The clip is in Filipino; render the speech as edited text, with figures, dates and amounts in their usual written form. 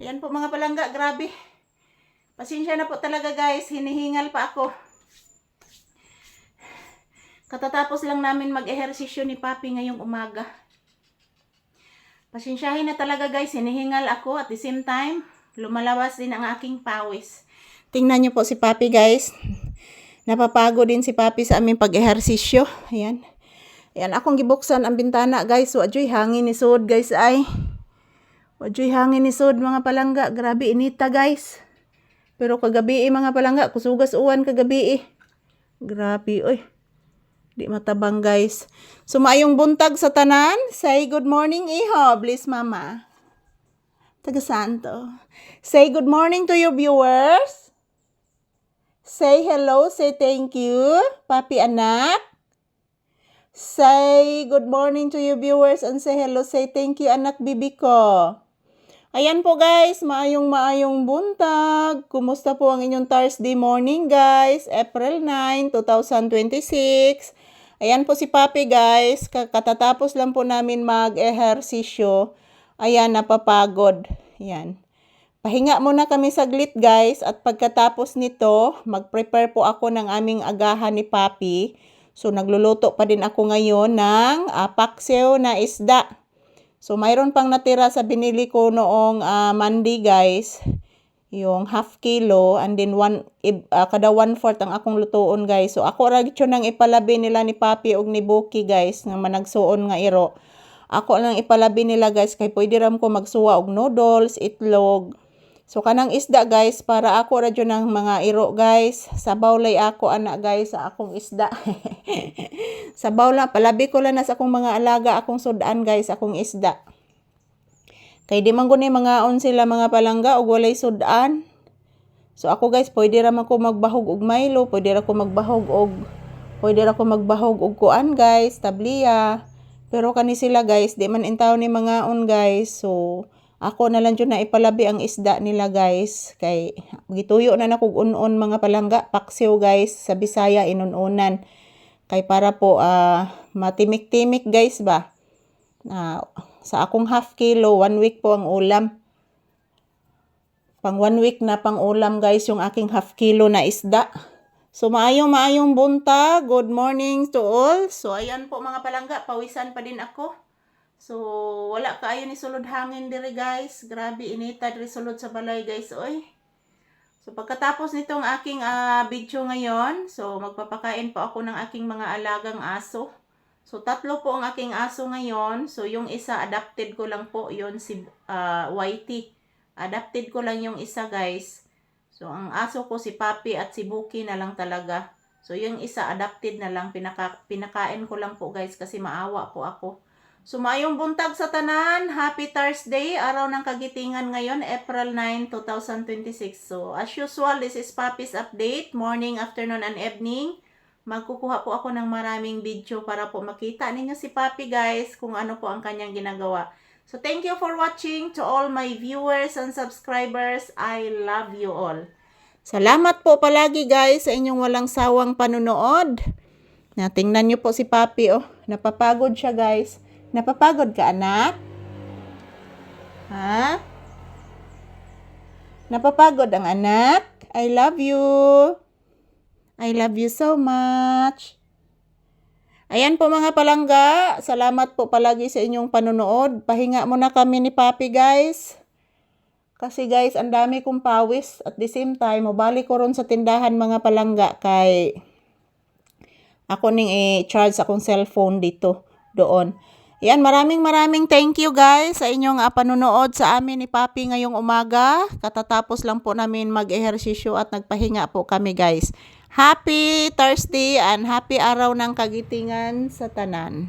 Ayan po mga palangga, grabe. Pasensya na po talaga guys, hinihingal pa ako. Katatapos lang namin mag-ehersisyo ni Papi ngayong umaga. Pasensyahin na talaga guys, hinihingal ako at the same time, lumalawas din ang aking pawis. Tingnan nyo po si Papi guys. Napapago din si Papi sa aming pag-ehersisyo. Ayan. Ayan, akong gibuksan ang bintana guys. Wadyoy hangin ni sud guys ay. Wadyoy hangin ni sud mga palangga. Grabe inita guys. Pero kagabi mga palangga, kusugas uwan kagabi. Grabe oy. Di matabang guys. So maayong buntag sa tanan. Say good morning iho. Bless mama. Taga Santo. Say good morning to your viewers. Say hello. Say thank you. Papi anak. Say good morning to your viewers and say hello. Say thank you anak bibi ko. Ayan po guys. Maayong buntag. Kumusta po ang inyong Thursday morning guys? April 9, 2026. Ayan po si Papi guys. Katatapos lang po namin mag-ehersisyo. Ayan, napapagod. Ayan. Pahinga muna kami saglit guys. At pagkatapos nito, mag-prepare po ako ng aming agahan ni Papi. So, nagluluto pa din ako ngayon ng paksiw na isda. So, mayroon pang natira sa binili ko noong Monday guys. Yung half kilo and then kada 1/4 ang akong lutuon guys. So ako ra gyud nang ipalabi nila ni Papi og ni Buki guys nga managsuon nga iro. Ako lang ipalabi nila guys kay pwede ram ko magsuwa og noodles, itlog. So kanang isda guys para ako ra gyud nang mga iro guys. Sabaw lay ako ana guys sa akong isda. Sabaw lang palabi ko lang na sa akong mga alaga, akong sudan guys, akong isda. Kay di man guni mga on sila mga palangga og walay sudan. So ako guys, pwede ra man ko magbahog og Milo, pwede ra ko magbahog og kuan guys, tabliya. Pero kani sila guys, di man intaw ni mga on guys. So ako na lang jud na ipalabi ang isda nila guys. Kay gituyo na nakog unon mga palangga, paksiw guys sa Bisaya inununan. Kay para po matimik-timik guys ba. Sa akong half kilo, 1 week po ang ulam. Pang 1 week na pang ulam guys yung aking half kilo na isda. So maayong buntag. Good morning to all. So ayan po mga palangga, pawisan pa din ako. So wala kaayo ni sulod hangin diri guys. Grabe inita diri sulod sa balay guys oy. So pagkatapos nitong aking video ngayon, so magpapakain po ako ng aking mga alagang aso. So, 3 po ang aking aso ngayon. So, yung isa, adopted ko lang po. Yun si Whitey. Adopted ko lang yung isa, guys. So, ang aso ko si Papi at si Buki na lang talaga. So, yung isa, adopted na lang. Pinakain ko lang po, guys, kasi maawa po ako. So, maayong buntag sa tanan. Happy Thursday. Araw ng kagitingan ngayon, April 9, 2026. So, as usual, this is Papi's update. Morning, afternoon, and evening. Magkukuha po ako ng maraming video para po makita ninyo si Papi guys kung ano po ang kanyang ginagawa. So thank you for watching to all my viewers and subscribers. I love you all. Salamat po palagi guys sa inyong walang sawang panunood. Tingnan nyo po si Papi oh. Napapagod siya guys. Napapagod ka anak? Ha? Napapagod ang anak? I love you. I love you so much. Ayan po mga palangga. Salamat po palagi sa inyong panunood. Pahinga muna kami ni Papi guys. Kasi guys, ang dami kong pawis. At the same time, mabalik ko ron sa tindahan mga palangga. Kay ako ning i-charge akong cellphone dito. Doon. Ayan, maraming thank you guys sa inyong panunood sa amin ni Papi ngayong umaga. Katatapos lang po namin mag-ehersisyo at nagpahinga po kami guys. Happy Thursday and happy araw ng kagitingan sa tanan.